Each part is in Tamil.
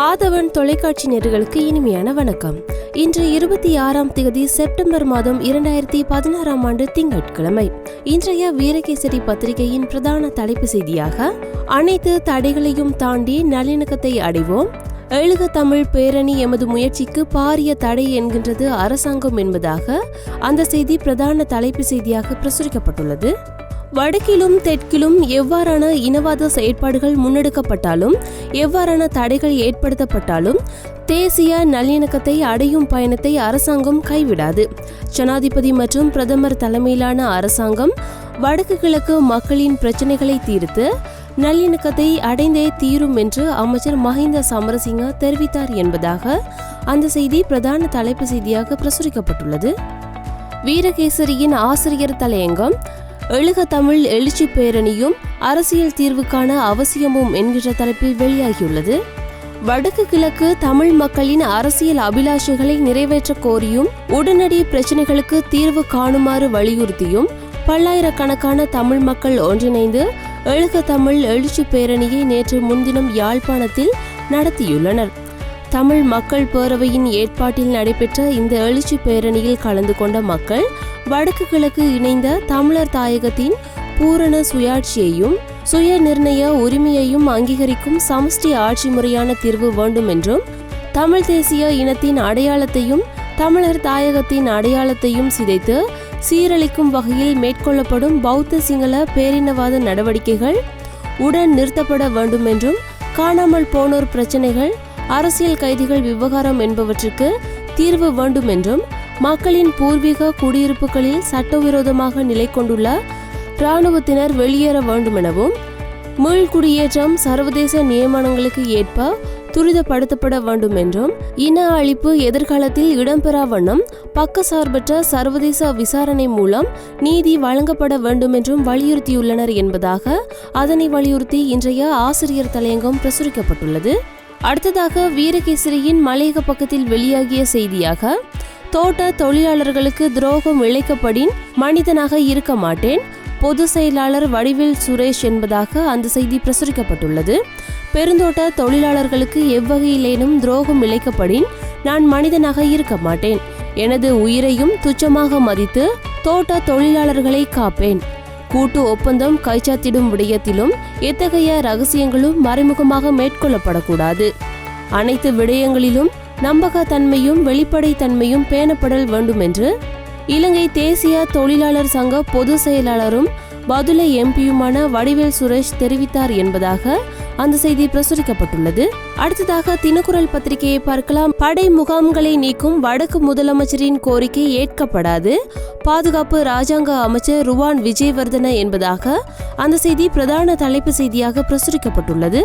ஆதவன் தொலைக்காட்சி நேயர்களுக்கு இனிமையான வணக்கம். இன்று 26 செப்டம்பர் மாதம் 2016 திங்கட்கிழமை. இன்றைய வீரகேசரி பத்திரிகையின் பிரதான தலைப்பு செய்தியாக, அனைத்து தடைகளையும் தாண்டி நல்லிணக்கத்தை அடைவோம், எழுக தமிழ் பேரணி எமது முயற்சிக்கு பாரிய தடை என்கின்றது அரசாங்கம் என்பதாக அந்த செய்தி பிரதான தலைப்பு செய்தியாக பிரசுரிக்கப்பட்டுள்ளது. வடக்கிலும் தெற்கிலும் எவ்வாறான இனவாத செயற்பாடுகள் முன்னெடுக்கப்பட்டாலும், எவ்வாறான தடைகள் ஏற்படுத்தப்பட்டாலும் தேசிய நல்லிணக்கத்தை அடையும் பயணத்தை அரசாங்கம் கைவிடாது. ஜனாதிபதி மற்றும் பிரதமர் தலைமையிலான அரசாங்கம் வடக்கு கிழக்கு மக்களின் பிரச்சினைகளை தீர்த்து நல்லிணக்கத்தை அடைந்தே தீரும் என்று அமைச்சர் மஹிந்த சமரசிங்க தெரிவித்தார் என்பதாக அந்த செய்தி பிரதான தலைப்பு செய்தியாக பிரசுரிக்கப்பட்டுள்ளது. வீரகேசரியின் ஆசிரியர் தலையங்கம், எழுக தமிழ் எழுச்சி பேரணியும் அரசியல் தீர்வுக்கான அவசியமும் என்கின்ற தலைப்பில் வெளியாகியுள்ளது. வடக்கு கிழக்கு தமிழ் மக்களின் அரசியல் அபிலாஷைகளை நிறைவேற்ற கோரியும், உடனடி பிரச்சினைகளுக்கு தீர்வு காணுமாறு வலியுறுத்தியும் பல்லாயிரக்கணக்கான தமிழ் மக்கள் ஒன்றிணைந்து எழுக தமிழ் எழுச்சி பேரணியை நேற்று முன்தினம் யாழ்ப்பாணத்தில் நடத்தியுள்ளனர். தமிழ் மக்கள் பேரவையின் ஏற்பாட்டில் நடைபெற்ற இந்த எழுச்சி பேரணியில் கலந்து கொண்ட மக்கள் வடக்கு கிழக்கு இணைந்த தமிழர் தாயகத்தின் பூரண சுயாட்சியையும் சுய நிர்ணய உரிமையையும் அங்கீகரிக்கும் சமஷ்டி ஆட்சி முறையான தீர்வு வேண்டும் என்றும், தமிழ் தேசிய இனத்தின் அடையாளத்தையும் தமிழர் தாயகத்தின் அடையாளத்தையும் சிதைத்து சீரழிக்கும் வகையில் மேற்கொள்ளப்படும் பௌத்த சிங்கள பேரினவாத நடவடிக்கைகள் உடன் நிறுத்தப்பட வேண்டும் என்றும், காணாமல் போனோர் பிரச்சினைகள், அரசியல் கைதிகள் விவகாரம் என்பவற்றுக்கு தீர்வு வேண்டும் என்றும், மக்களின் பூர்வீக குடியிருப்புகளில் சட்டவிரோதமாக நிலை கொண்டுள்ள இராணுவத்தினர் வெளியேற வேண்டும் எனவும், மீள்குடியேற்றம் சர்வதேச நியமனங்களுக்கு ஏற்ப துரிதப்படுத்தப்பட வேண்டும் என்றும், இன அழிப்பு எதிர்காலத்தில் இடம்பெறா வண்ணம் பக்கசார்பற்ற சர்வதேச விசாரணை மூலம் நீதி வழங்கப்பட வேண்டும் என்றும் வலியுறுத்தியுள்ளனர் என்பதாக அதனை வலியுறுத்தி இன்றைய ஆசிரியர் தலையங்கம் பிரசுரிக்கப்பட்டுள்ளது. அடுத்ததாக வீரகேசரியின் மலையக பக்கத்தில் வெளியாகிய செய்தியாக, தோட்ட தொழிலாளர்களுக்கு துரோகம் இழைக்கப்படின் மனிதனாக இருக்க மாட்டேன், பொது செயலாளர் வடிவேல் சுரேஷ் என்பதாக அந்த செய்தி பிரசுரிக்கப்பட்டுள்ளது. பெருந்தோட்ட தொழிலாளர்களுக்கு எவ்வகையிலேனும் துரோகம் இழைக்கப்படின் நான் மனிதனாக இருக்க மாட்டேன், எனது உயிரையும் துச்சமாக மதித்து தோட்ட தொழிலாளர்களை காப்பேன், கூட்டு ஒப்பந்தம் கைச்சாத்திடும் விடயத்திலும் எத்தகைய ரகசியங்களும் மறைமுகமாக மேற்கொள்ளப்படக்கூடாது, அனைத்து விடயங்களிலும் நம்பகத்தன்மையும் வெளிப்படைத்தன்மையும் பேணப்படல் வேண்டும் என்று இலங்கை தேசிய தொழிலாளர் சங்க பொது செயலாளரும் பதுளை எம்பியுமான வடிவேல் சுரேஷ் தெரிவித்தார் என்பதாக அந்த செய்தி பிரசுரிக்கப்பட்டுள்ளது. அடுத்ததாக தினக்குரல் பத்திரிகையை பார்க்கலாம். படை முகாம்களை நீக்கும் வடக்கு முதலமைச்சரின் கோரிக்கை ஏற்கப்படாது, பாதுகாப்பு ராஜாங்க அமைச்சர் ருவான் விஜயவர்தன என்பதாக அந்த செய்தி பிரதான தலைப்பு செய்தியாக பிரசுரிக்கப்பட்டுள்ளது.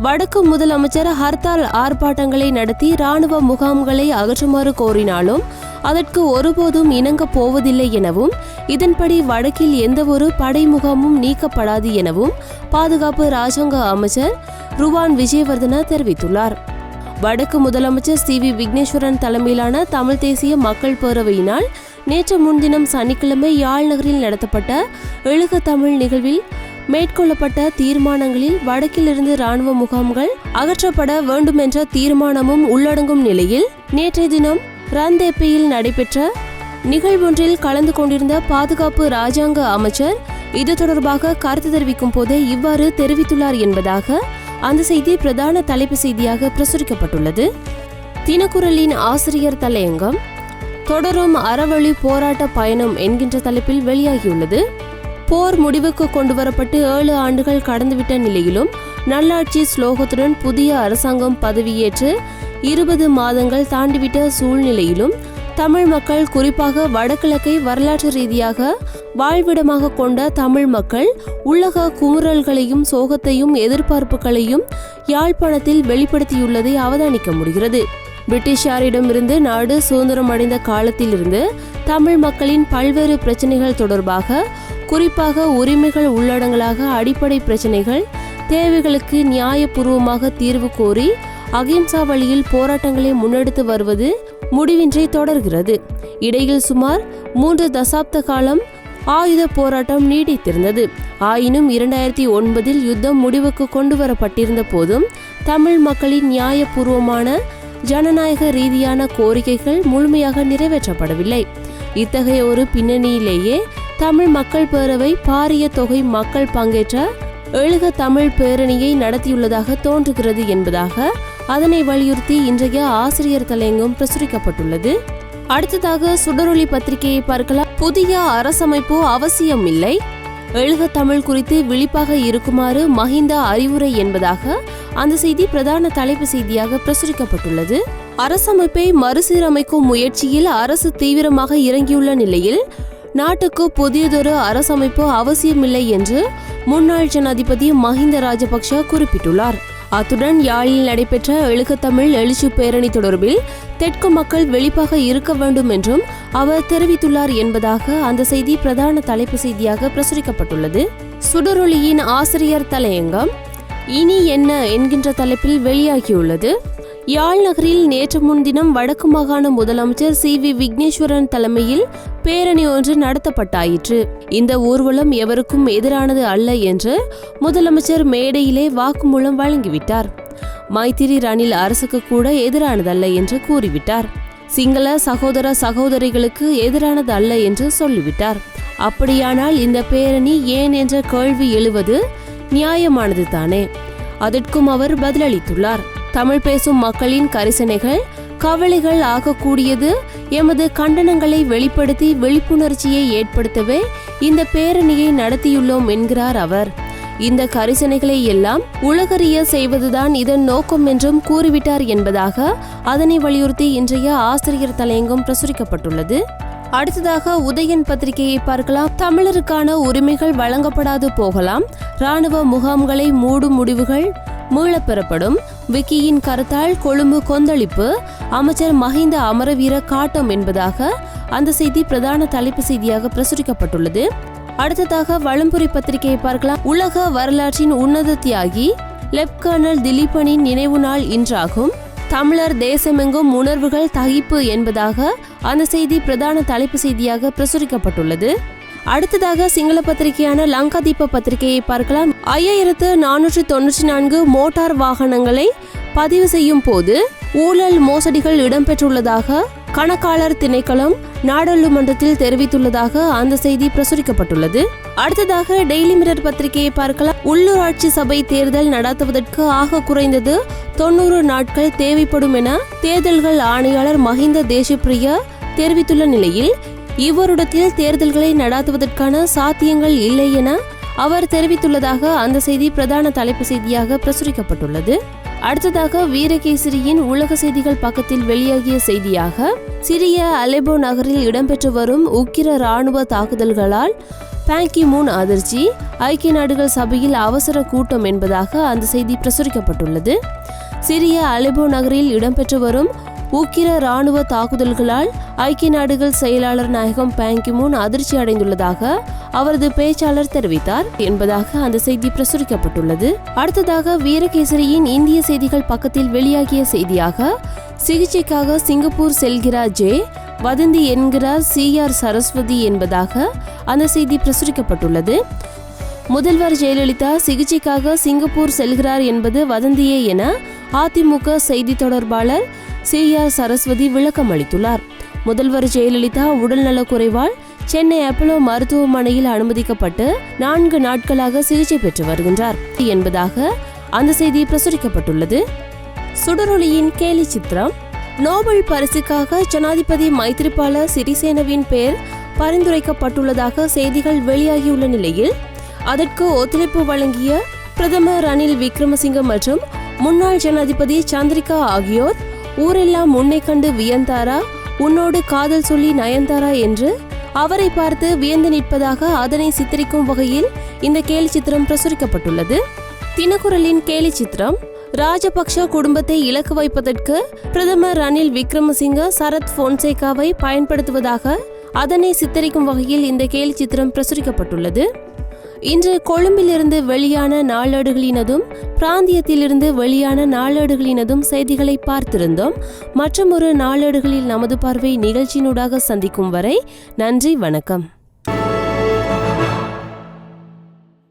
வடக்கு முதலமைச்சர் ஹர்த்தால் ஆர்ப்பாட்டங்களை நடத்தி இராணுவ முகாம்களை அகற்றுமாறு கோரினாலும் அதற்கு ஒருபோதும் இணங்க போவதில்லை எனவும், இதன்படி வடக்கில் எந்தவொரு படை முகாமும் நீக்கப்படாது எனவும் பாதுகாப்பு ராஜாங்க அமைச்சர் ருவான் விஜயவர்தன தெரிவித்துள்ளார். வடக்கு முதலமைச்சர் CV விக்னேஸ்வரன் தலைமையிலான தமிழ் தேசிய மக்கள் பேரவையினால் நேற்று முன்தினம் சனிக்கிழமை யாழ் நகரில் நடத்தப்பட்ட எழுக தமிழ் நிகழ்வில் மேற்கொள்ளப்பட்ட தீர்மானங்களில் வடக்கிலிருந்து இராணுவ முகாம்கள் அகற்றப்பட வேண்டுமென்ற தீர்மானமும் உள்ளடங்கும் நிலையில், நேற்றைய தினம் ரந்தேப்பியில் நடைபெற்ற நிகழ்வொன்றில் கலந்து கொண்டிருந்த பாதுகாப்பு ராஜாங்க அமைச்சர் இது தொடர்பாக கருத்து தெரிவிக்கும் போதே இவ்வாறு தெரிவித்துள்ளார் என்பதாக அந்த செய்தி பிரதான தலைப்பு செய்தியாக பிரசுரிக்கப்பட்டுள்ளது. தினக்குரலின் ஆசிரியர் தலையங்கம், தொடரும் அறவழி போராட்ட பயணம் என்கின்ற தலைப்பில் வெளியாகியுள்ளது. போர் முடிவுக்கு கொண்டுவரப்பட்டு 7 ஆண்டுகள் கடந்துவிட்ட நிலையிலும் நல்லாட்சி ஸ்லோகத்துடன் புதிய அரசாங்கம் பதவியேற்று 20 மாதங்கள் தாண்டிவிட்ட சூழ்நிலையிலும் தமிழ் மக்கள், குறிப்பாக வடகிழக்கை வரலாற்று ரீதியாக வாழ்விடமாக கொண்ட தமிழ் மக்கள் உள்ளக குமுறல்களையும் சோகத்தையும் எதிர்பார்ப்புகளையும் யாழ்ப்பாணத்தில் வெளிப்படுத்தியுள்ளதை அவதானிக்க முடிகிறது. பிரிட்டிஷாரிடமிருந்து நாடு சுதந்திரம் அடைந்த காலத்திலிருந்து தமிழ் மக்களின் பல்வேறு பிரச்சனைகள் தொடர்பாக, குறிப்பாக உரிமைகள் உள்ளடங்கலாக அடிப்படை பிரச்சனைகள், தேவைகளுக்கு நியாயபூர்வமாக தீர்வு கோரி அகிம்சா வழியில் போராட்டங்களை முன்னெடுத்து வருவது முடிவின்றி தொடர்கிறது. இடையில் சுமார் 3 தசாப்த காலம் ஆயுத போராட்டம் நீடித்திருந்தது. ஆயினும் 2009 யுத்தம் முடிவுக்கு கொண்டு வரப்பட்டிருந்த போதும் தமிழ் மக்களின் நியாயபூர்வமான ஜனநாயக ரீதியான கோரிக்கைகள் முழுமையாக நிறைவேற்றப்படவில்லை. இத்தகைய ஒரு பின்னணியிலேயே தமிழ் மக்கள் பேரவை பாரிய தொகை மக்கள் பங்கேற்ற எழுக தமிழ் பேரணியை நடத்தியுள்ளதாக தோன்றுகிறது என்பதாக அதனை வலியுறுத்தி இன்றைய ஆசிரியர் தலையங்கம் பிரசுரிக்கப்பட்டுள்ளது. அடுத்ததாக சுடரொளி பத்திரிகையை பார்க்கலாம். புதிய அரசமைப்பு அவசியம் இல்லை, எழுக தமிழ் குறித்து விழிப்பாக இருக்குமாறு மஹிந்த அறிவுரை என்பதாக அந்த செய்தி பிரதான தலைப்பு செய்தியாக பிரசுரிக்கப்பட்டுள்ளது. அரசமைப்பை மறுசீரமைக்கும் முயற்சியில் அரசு தீவிரமாக இறங்கியுள்ள நிலையில் நாட்டுக்கு புதியதொரு அரசமைப்பு அவசியமில்லை என்று முன்னாள் ஜனாதிபதி மஹிந்த ராஜபக்ஷ குறிப்பிட்டுள்ளார். அத்துடன் யாழில் நடைபெற்ற எழுக தமிழ் எழுச்சி பேரணி தொடர்பில் தெற்கு மக்கள் வெளிப்பாக இருக்க வேண்டும் என்றும் அவர் தெரிவித்துள்ளார் என்பதாக அந்த செய்தி பிரதான தலைப்பு செய்தியாக பிரசுரிக்கப்பட்டுள்ளது. சுடரொளியின் ஆசிரியர் தலையங்கம் இனி என்ன என்கின்ற தலைப்பில் வெளியாகியுள்ளது. யாழ் நகரில் நேற்று முன்தினம் வடக்கு மாகாண முதலமைச்சர் CV விக்னேஸ்வரன் தலைமையில் பேரணி ஒன்று நடத்தப்பட்டாயிற்று. இந்த ஊர்வலம் எவருக்கும் எதிரானது அல்ல என்று முதலமைச்சர் மேடையிலே வாக்குமூலம் வழங்கிவிட்டார். மைத்திரி ரணில் அரசுக்கு கூட எதிரானதல்ல என்று கூறிவிட்டார். சிங்கள சகோதர சகோதரிகளுக்கு எதிரானது அல்ல என்று சொல்லிவிட்டார். அப்படியானால் இந்த பேரணி ஏன் என்ற கேள்வி எழுவது நியாயமானது தானே? அதற்கும் அவர் பதிலளித்துள்ளார். தமிழ் பேசும் மக்களின் கரிசனைகள் கவலைகள் ஆகக்கூடியது. எமது கண்டனங்களை வெளிப்படுத்தி விழிப்புணர்ச்சியை ஏற்படுத்தவே இந்த பேரணியை நடத்தியுள்ளோம் என்கிறார் அவர். இந்த கரிசனைகளை எல்லாம் உலகறிய செய்வதுதான் இதன் நோக்கம் என்றும் கூறிவிட்டார் என்பதாக அதனை வலியுறுத்தி இன்றைய ஆசிரியர் தலையங்கம் பிரசுரிக்கப்பட்டுள்ளது. அடுத்ததாக உதயன் பத்திரிகையை பார்க்கலாம். தமிழருக்கான உரிமைகள் வழங்கப்படாது போகலாம், இராணுவ முகாம்களை மூடும் முடிவுகள் மீளப்பெறப்படும், விக்கியின் கருத்தால் கொழும்பு கொந்தளிப்பு, அமைச்சர் மஹிந்த அமரவீர காட்டம் என்பதாக அந்த செய்தி பிரதான தலைப்பு செய்தியாக பிரசுரிக்கப்பட்டுள்ளது. அடுத்ததாக வலம்புரி பத்திரிகையை பார்க்கலாம். உலக வரலாற்றின் உன்னத தியாகி லெப்டினன்ட் திலீபனின் நினைவு நாள் இன்றாகும், தமிழர் தேசமெங்கும் உணர்வுகள் தகிப்பு என்பதாக அந்த செய்தி பிரதான தலைப்பு செய்தியாக பிரசுரிக்கப்பட்டுள்ளது. அடுத்ததாக சிங்கள பத்திரிகையான லங்காதீப பத்திரிகையை பார்க்கலாம். 5494 மோட்டார் வாகனங்களை பதிவு செய்யும் போது ஊழல் மோசடிகள் இடம்பெற்றுள்ளதாக கணக்காளர் திணைக்களம் நாடாளுமன்றத்தில் தெரிவித்துள்ளதாக அந்த செய்தி பிரசுரிக்கப்பட்டுள்ளது. அடுத்ததாக டெய்லி மிரர் பத்திரிகையை பார்க்கலாம். உள்ளூராட்சி சபை தேர்தல் நடத்துவதற்கு ஆக குறைந்தது 90 நாட்கள் தேவைப்படும் என தேர்தல்கள் ஆணையாளர் மஹிந்த தேசப்பிரிய தெரிவித்துள்ள நிலையில் இவ்வருடத்தில் தேர்தல்களை நடாத்துவதற்கான சாத்தியங்கள் இல்லை என அவர் தெரிவித்துள்ளதாக அந்த செய்தி பிரதான தலைப்பு செய்தியாக பிரசுரிக்கப்பட்டுள்ளது. அடுத்ததாக வீரகேசரியின் உலக செய்திகள் பக்கத்தில் வெளியாகிய செய்தியாக சிரிய அலெப்போ நகரில் இடம்பெற்று வரும் உக்கிர இராணுவ தாக்குதல்களால் பான் கி மூன் அதிர்ச்சி, ஐக்கிய நாடுகள் சபையில் அவசர கூட்டம் என்பதாக அந்த செய்தி பிரசுரிக்கப்பட்டுள்ளது. சிரிய அலெப்போ நகரில் இடம்பெற்று வரும் உக்கிர இராணுவ தாக்குதல்களால் ஐக்கிய நாடுகள் செயலாளர் நாயகம் பான் கி மூன் அதிர்ச்சி அடைந்துள்ளதாக அவரது பேச்சாளர் தெரிவித்தார் என்பதாக அந்த செய்தி பிரசுரிக்கப்பட்டுள்ளது. அடுத்ததாக வீரகேசரியின் இந்திய செய்திகள் பக்கத்தில் வெளியாகிய செய்தியாக சிகிச்சைக்காக சிங்கப்பூர் செல்கிறார் ஜே, வதந்தி என்கிறார் CR சரஸ்வதி என்பதாக அந்த செய்தி பிரசுரிக்கப்பட்டுள்ளது. முதல்வர் ஜெயலலிதா சிகிச்சைக்காக சிங்கப்பூர் செல்கிறார் என்பது வதந்தியே என அதிமுக செய்தி தொடர்பாளர் CR சரஸ்வதி விளக்கம் அளித்துள்ளார். முதல்வர் ஜெயலலிதா உடல்நலக் குறைவால் சென்னை அப்போலோ மருத்துவமனையில் அனுமதிக்கப்பட்டு 4 நாட்களாக சிகிச்சை பெற்று வருகின்றார் என்பதாக அந்த செய்தி பிரசுரிக்கப்பட்டுள்ளது. சுடரொளியின் கேலி சித்திரம். நோபல் பரிசுக்காக ஜனாதிபதி மைத்ரிபால சிறிசேனவின் பெயர் பரிந்துரைக்கப்பட்டுள்ளதாக செய்திகள் வெளியாகியுள்ள நிலையில் அதற்கு ஒத்துழைப்பு வழங்கிய பிரதமர் ரணில் விக்ரமசிங்க மற்றும் முன்னாள் ஜனாதிபதி சந்திரிகா ஆகியோர் ஊரெல்லாம் உன்னை கண்டு வியந்தாரா, உன்னோடு காதல் சொல்லி நயன்தாரா என்று அவரை பார்த்து வியந்து நிற்பதாக அதனை சித்தரிக்கும் வகையில் இந்த கேலி சித்திரம் பிரசுரிக்கப்பட்டுள்ளது. தினக்குரலின் கேலி சித்திரம். ராஜபக்ஷ குடும்பத்தை இலக்கு வைப்பதற்கு பிரதமர் ரணில் விக்ரமசிங்க சரத் போன்சேகாவை பயன்படுத்துவதாக அதனை சித்தரிக்கும் வகையில் இந்த கேலி சித்திரம் பிரசுரிக்கப்பட்டுள்ளது. இன்று கொழும்பிலிருந்து வெளியான நாளேடுகளினதும் பிராந்தியத்திலிருந்து வெளியான நாளேடுகளினதும் செய்திகளை பார்த்திருந்தோம். மற்றும் ஒரு நாளேடுகளில் நமது பார்வை நிகழ்ச்சியினூடாக சந்திக்கும் வரை நன்றி, வணக்கம்.